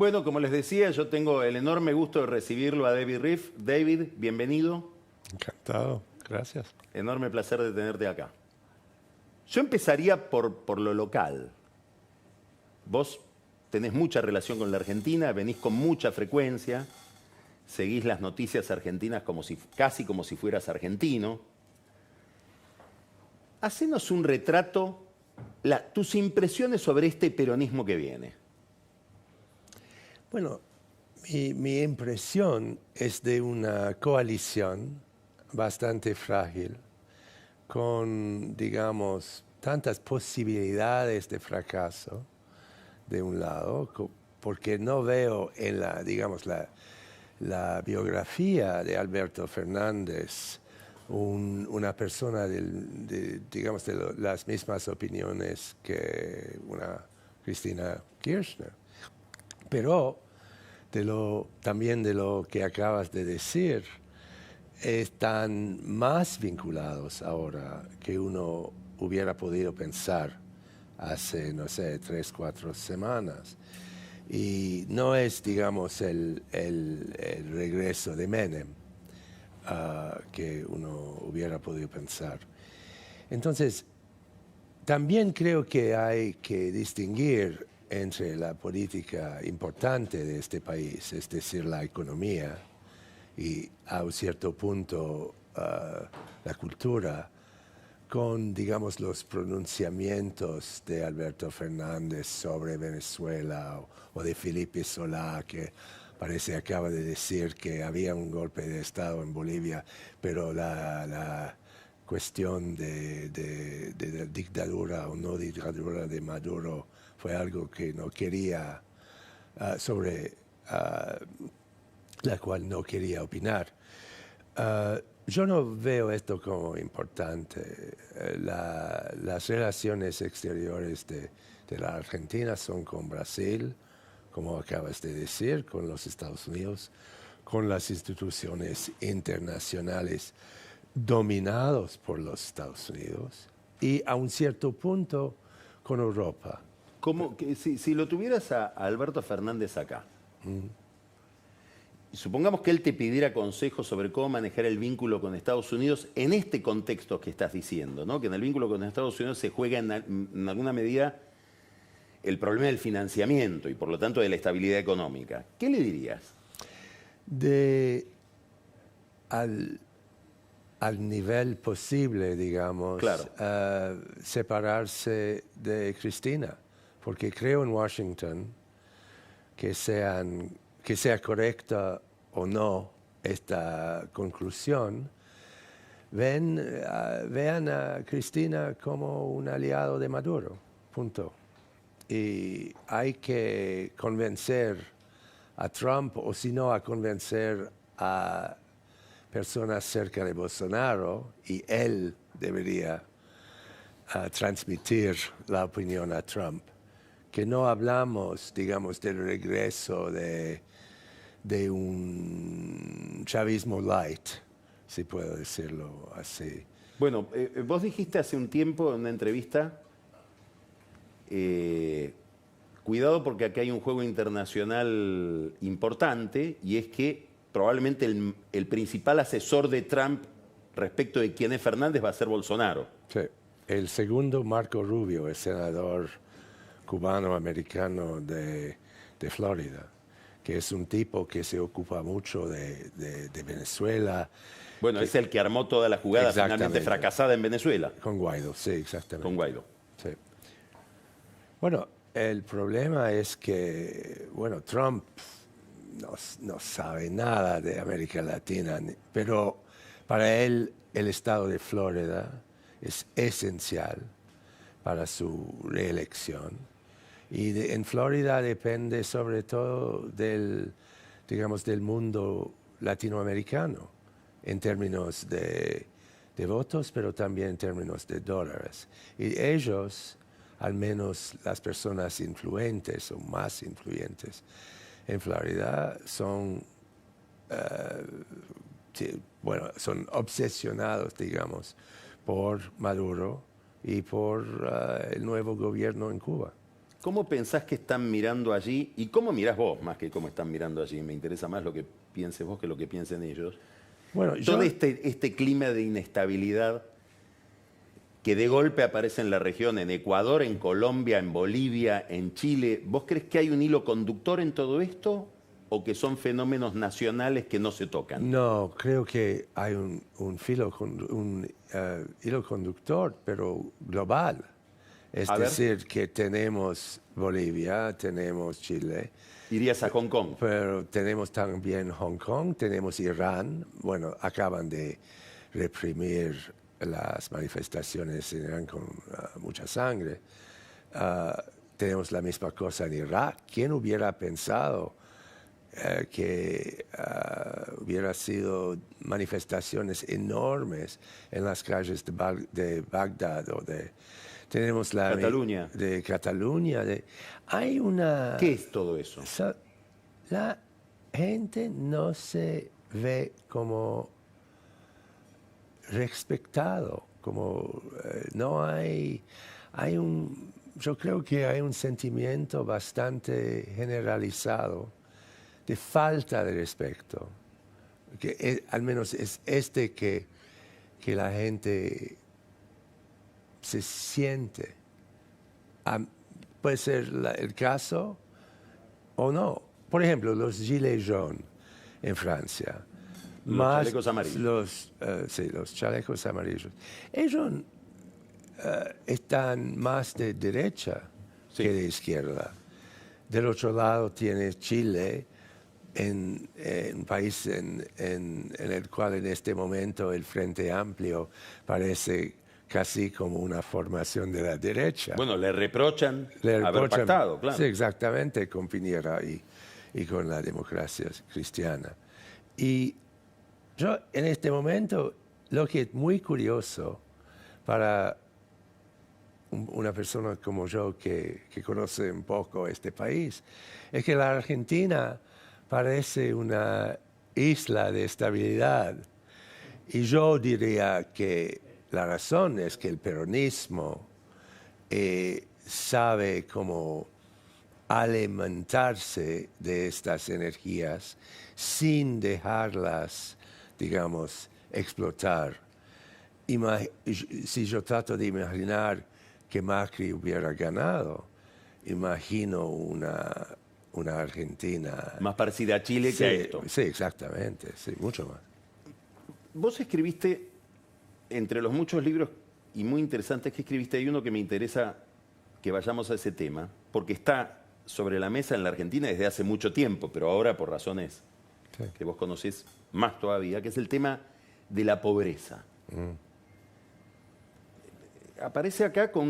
Bueno, como les decía, yo tengo el enorme gusto de recibirlo a David Riffe. David, bienvenido. Encantado, gracias. Enorme placer de tenerte acá. Yo empezaría por lo local. Vos tenés mucha relación con la Argentina, venís con mucha frecuencia, seguís las noticias argentinas casi como si fueras argentino. Hacenos un retrato, tus impresiones sobre este peronismo que viene. Bueno, mi impresión es de una coalición bastante frágil, con, digamos, tantas posibilidades de fracaso de un lado, porque no veo en la biografía de Alberto Fernández una persona de las mismas opiniones que una Cristina Kirchner. Pero también de lo que acabas de decir, están más vinculados ahora que uno hubiera podido pensar hace, no sé, 3, 4 semanas. Y no es, digamos, el regreso de Menem que uno hubiera podido pensar. Entonces, también creo que hay que distinguir entre la política importante de este país, es decir, la economía, y a un cierto punto la cultura, con, digamos, los pronunciamientos de Alberto Fernández sobre Venezuela o de Felipe Solá, que parece acaba de decir que había un golpe de Estado en Bolivia, pero la cuestión de la dictadura o no dictadura de Maduro fue algo que no quería, sobre la cual no quería opinar. Yo no veo esto como importante. Las relaciones exteriores de la Argentina son con Brasil, como acabas de decir, con los Estados Unidos, con las instituciones internacionales dominados por los Estados Unidos y a un cierto punto con Europa. Si lo tuvieras a Alberto Fernández acá, y supongamos que él te pidiera consejos sobre cómo manejar el vínculo con Estados Unidos en este contexto que estás diciendo, ¿no? Que en el vínculo con Estados Unidos se juega en alguna medida el problema del financiamiento y por lo tanto de la estabilidad económica. ¿Qué le dirías? Al nivel posible, digamos, claro. Separarse de Cristina, porque creo en Washington que sea correcta o no esta conclusión, vean a Cristina como un aliado de Maduro, punto. Y hay que convencer a Trump, o si no, a convencer a personas cerca de Bolsonaro, y él debería transmitir la opinión a Trump. Que no hablamos, digamos, del regreso de un chavismo light, si puedo decirlo así. Bueno, vos dijiste hace un tiempo en una entrevista, cuidado porque aquí hay un juego internacional importante, y es que probablemente el principal asesor de Trump respecto de quién es Fernández va a ser Bolsonaro. Sí. El segundo, Marco Rubio, el senador cubano-americano de Florida, que es un tipo que se ocupa mucho de Venezuela. Bueno, es el que armó toda la jugada finalmente fracasada en Venezuela. Con Guaidó, sí, exactamente. Con Guaidó. Sí. Bueno, el problema es que, bueno, Trump no sabe nada de América Latina, pero para él el estado de Florida es esencial para su reelección. Y en Florida depende sobre todo del mundo latinoamericano en términos de votos, pero también en términos de dólares. Y ellos, al menos las personas influyentes o más influyentes en Florida, son obsesionados, digamos, por Maduro y por el nuevo gobierno en Cuba. ¿Cómo pensás que están mirando allí? ¿Y cómo mirás vos más que cómo están mirando allí? Me interesa más lo que pienses vos que lo que piensen ellos. Bueno, Todo este clima de inestabilidad que de golpe aparece en la región, en Ecuador, en Colombia, en Bolivia, en Chile, ¿vos crees que hay un hilo conductor en todo esto o que son fenómenos nacionales que no se tocan? no, creo que hay un hilo conductor, pero global. Es A ver. decir, que tenemos Bolivia, tenemos Chile, Irías a Hong Kong. pero tenemos también Hong Kong, tenemos Irán. Bueno, acaban de reprimir las manifestaciones en Irán con mucha sangre. Tenemos la misma cosa en Irak. ¿Quién hubiera pensado que hubiera sido manifestaciones enormes en las calles de Bagdad o tenemos la Cataluña. de Cataluña? Hay una... ¿Qué es todo eso? La gente no se ve como respetado, como no hay yo creo que hay un sentimiento bastante generalizado de falta de respeto, que al menos es que la gente se siente. Puede ser el caso o no. Por ejemplo, los gilets jaunes en Francia. Los chalecos amarillos. Sí, los chalecos amarillos. Ellos están más de derecha Sí. que de izquierda. Del otro lado tiene Chile, un país en el cual en este momento el Frente Amplio parece casi como una formación de la derecha. Bueno, le reprochan haber pactado, claro. Sí, exactamente, con Piñera y con la democracia cristiana. Y yo en este momento, lo que es muy curioso para una persona como yo que conoce un poco este país, es que la Argentina parece una isla de estabilidad. Y yo diría que la razón es que el peronismo sabe cómo alimentarse de estas energías sin dejarlas, digamos, explotar. Si yo trato de imaginar que Macri hubiera ganado, imagino una Argentina... Más parecida a Chile que a esto. Sí, exactamente, sí, mucho más. Vos escribiste, entre los muchos libros y muy interesantes que escribiste, hay uno que me interesa que vayamos a ese tema, porque está sobre la mesa en la Argentina desde hace mucho tiempo, pero ahora por razones que vos conocés más todavía, que es el tema de la pobreza. Aparece acá con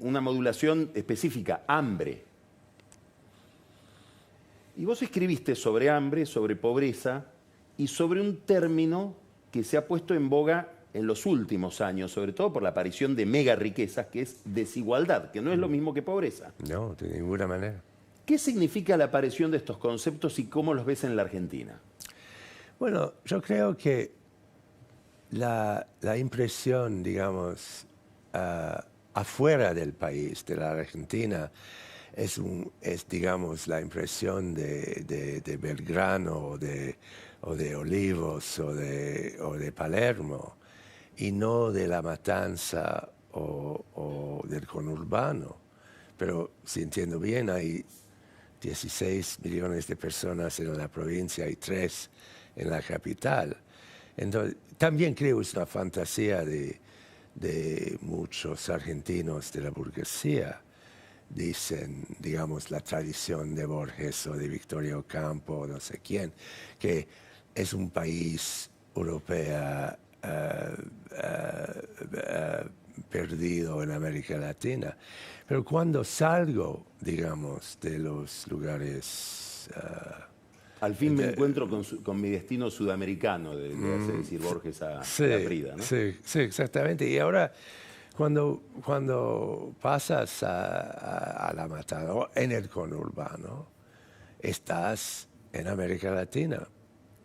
una modulación específica, hambre. Y vos escribiste sobre hambre, sobre pobreza y sobre un término que se ha puesto en boga en los últimos años, sobre todo por la aparición de mega riquezas, que es desigualdad, que no es lo mismo que pobreza. No, de ninguna manera. ¿Qué significa la aparición de estos conceptos y cómo los ves en la Argentina? Bueno, yo creo que la impresión, digamos, afuera del país, de la Argentina, es digamos, la impresión de Belgrano o de Olivos o de Palermo, y no de La Matanza o del conurbano. Pero si entiendo bien, hay 16 millones de personas en la provincia y 3 en la capital. Entonces, también creo que es una fantasía de muchos argentinos de la burguesía. Dicen, digamos, la tradición de Borges o de Victoria Ocampo, no sé quién, que es un país europeo perdido en América Latina. Pero cuando salgo, digamos, de los lugares... Al fin me encuentro con mi destino sudamericano, le hace decir Borges a Frida, ¿no? Sí, exactamente. Y ahora, cuando pasas a La Matanza, en el conurbano, estás en América Latina.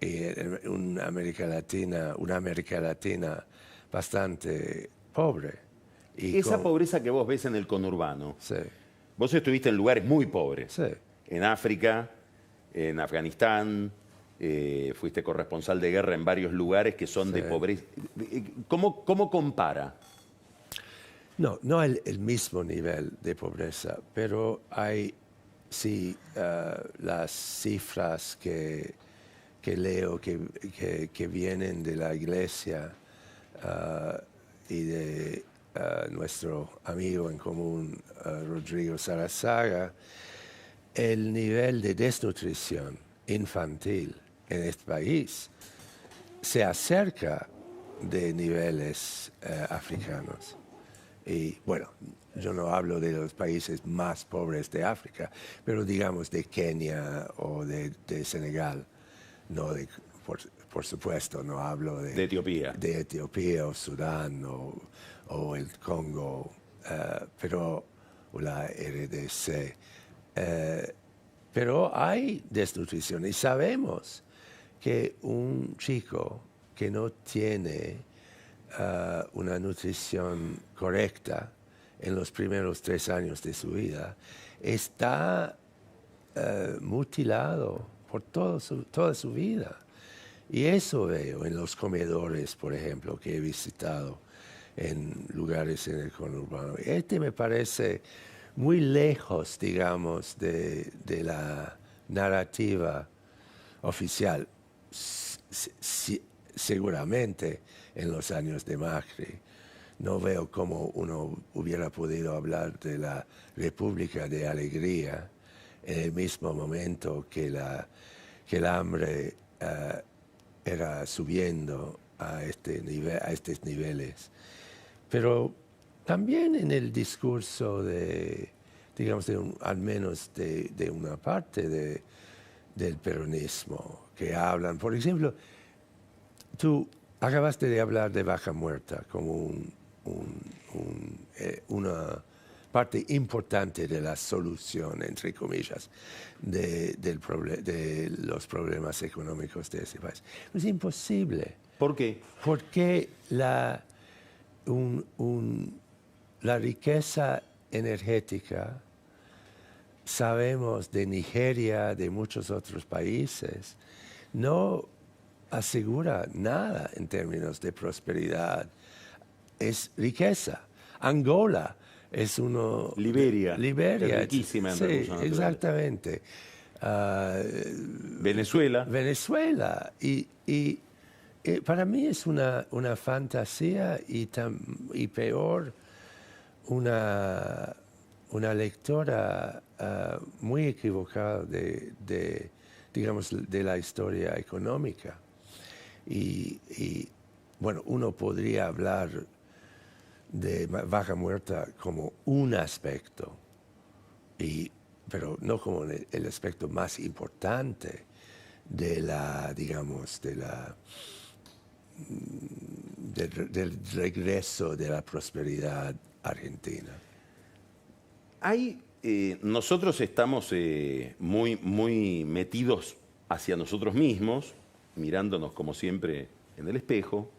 Y una América Latina bastante pobre. Esa pobreza que vos ves en el conurbano, Sí. Vos estuviste en lugares muy pobres. Sí. En África, en Afganistán, fuiste corresponsal de guerra en varios lugares que son de pobreza. ¿Cómo compara? No, no el mismo nivel de pobreza, pero hay, sí, las cifras que leo que vienen de la iglesia y de nuestro amigo en común, Rodrigo Sarazaga, el nivel de desnutrición infantil en este país se acerca de niveles africanos. Y bueno, yo no hablo de los países más pobres de África, pero digamos de Kenia o de Senegal. No por supuesto, no hablo de Etiopía. De Etiopía o Sudán o el Congo, pero o la RDC. Pero hay desnutrición y sabemos que un chico que no tiene una nutrición correcta en los primeros 3 años de su vida está mutilado por toda su vida. Y eso veo en los comedores, por ejemplo, que he visitado en lugares en el conurbano. Este me parece muy lejos, digamos, de la narrativa oficial. Seguramente en los años de Macri no veo cómo uno hubiera podido hablar de la República de Alegría en el mismo momento que el hambre era subiendo a estos niveles. Pero también en el discurso digamos, al menos de una parte del peronismo, que hablan, por ejemplo, tú acabaste de hablar de Vaca Muerta como una parte importante de la solución, entre comillas, de los problemas económicos de ese país. Es imposible. ¿Por qué? Porque la riqueza energética, sabemos de Nigeria, de muchos otros países, no asegura nada en términos de prosperidad. Es riqueza. Angola es uno... Liberia. Liberia. Es riquísima en sí, recursos naturales. Exactamente. Venezuela. Venezuela. Y para mí es una fantasía y peor una lectura muy equivocada digamos, de la historia económica. Y bueno, uno podría hablar de Vaca Muerta como un aspecto, pero no como el aspecto más importante digamos, del regreso de la prosperidad argentina. Nosotros estamos muy, muy metidos hacia nosotros mismos, mirándonos como siempre en el espejo.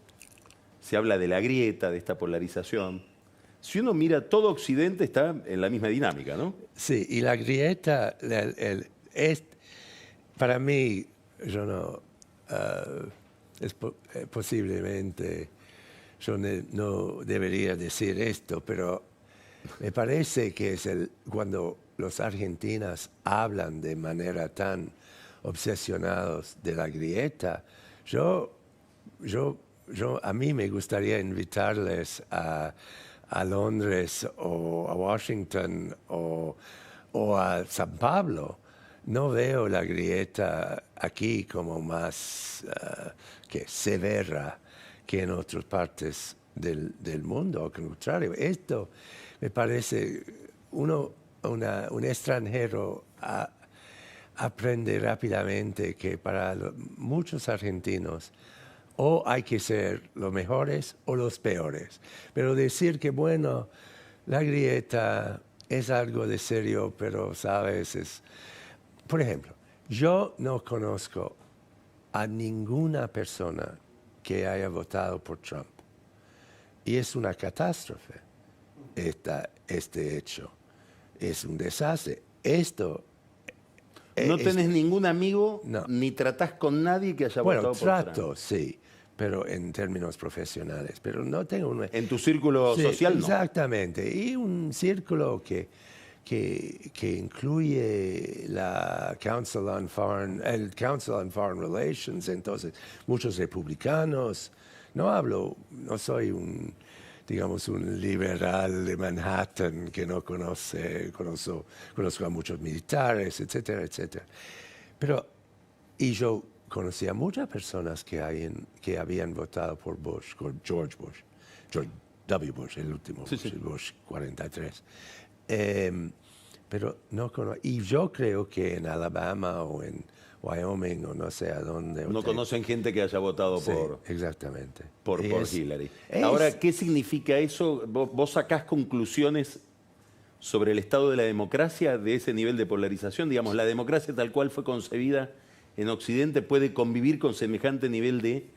Se habla de la grieta, de esta polarización. Si uno mira, todo Occidente está en la misma dinámica, ¿no? Sí, y la grieta, para mí, yo no, posiblemente yo no debería decir esto, pero me parece que es cuando los argentinos hablan de manera tan obsesionados de la grieta, a mí me gustaría invitarles a Londres o a Washington o a San Pablo. No veo la grieta aquí como más severa que en otras partes del mundo. Al contrario, esto me parece un extranjero aprende rápidamente que para muchos argentinos o hay que ser los mejores o los peores. Pero decir que, bueno, la grieta es algo de serio, pero, ¿sabes? Por ejemplo, yo no conozco a ninguna persona que haya votado por Trump. Y es una catástrofe este hecho. es un desastre. Esto... No tenés ningún amigo, No. ni tratás con nadie que haya Bueno, votado por Trump. trato, sí, pero en términos profesionales. Pero no tengo un... En tu círculo Sí, social, no. exactamente. Y un círculo que incluye el Council on Foreign Relations, entonces muchos republicanos. No soy un liberal de Manhattan que no conozco a muchos militares, etcétera, etcétera. Y yo conocí a muchas personas que habían votado por George W. Bush, el último, Sí, sí. el Bush 43. Pero no conozco. Y yo creo que en Alabama o en Wyoming o no sé a dónde. No conocen gente que haya votado Sí, por exactamente. Hillary. Ahora, ¿qué significa eso? ¿Vos sacás conclusiones sobre el estado de la democracia de ese nivel de polarización? Digamos, ¿la democracia tal cual fue concebida en Occidente puede convivir con semejante nivel de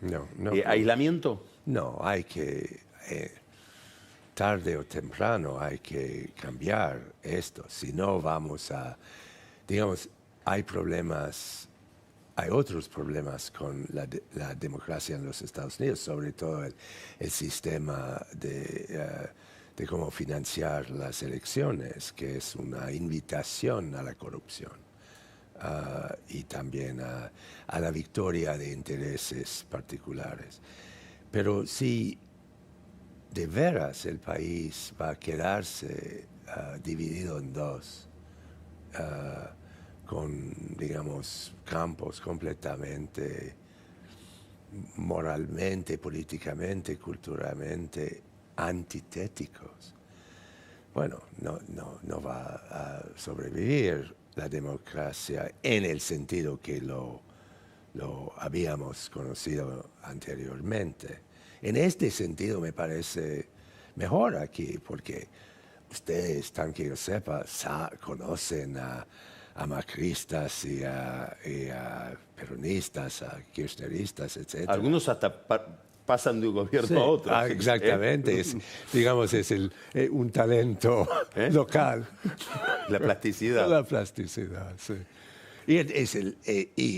aislamiento? No, hay que, tarde o temprano hay que cambiar esto. Si no vamos a, digamos, hay otros problemas con la democracia en los Estados Unidos, sobre todo el sistema de cómo financiar las elecciones, que es una invitación a la corrupción y también a la victoria de intereses particulares. Pero si de veras el país va a quedarse dividido en dos, con, digamos, campos completamente moralmente, políticamente, culturalmente antitéticos. Bueno, no va a sobrevivir la democracia en el sentido que lo habíamos conocido anteriormente. En este sentido me parece mejor aquí, porque ustedes, tan que yo sepa, conocen a macristas y a peronistas, a kirchneristas, etc. Algunos hasta pasan de un gobierno a otro. Exactamente, es un talento local. La plasticidad. La plasticidad, sí. Y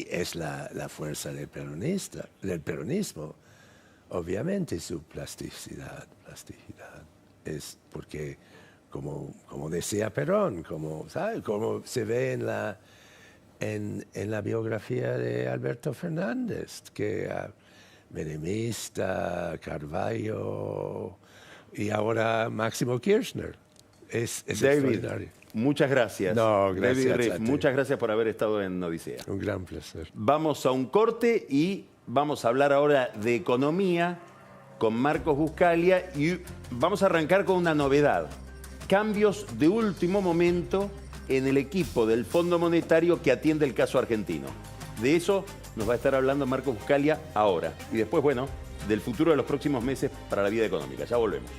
es la fuerza del peronismo, obviamente su plasticidad. Es porque, como decía Perón, como se ve en la biografía de Alberto Fernández, que menemista, Carvalho y ahora Máximo Kirchner. Es David, extraordinario. muchas gracias. No, gracias David Rif, a ti. muchas gracias por haber estado en Odisea. Un gran placer. Vamos a un corte y vamos a hablar ahora de economía con Marcos Buscaglia y vamos a arrancar con una novedad. Cambios de último momento en el equipo del Fondo Monetario que atiende el caso argentino. De eso nos va a estar hablando Marcos Buscaglia ahora. Y después, bueno, del futuro de los próximos meses para la vida económica. Ya volvemos.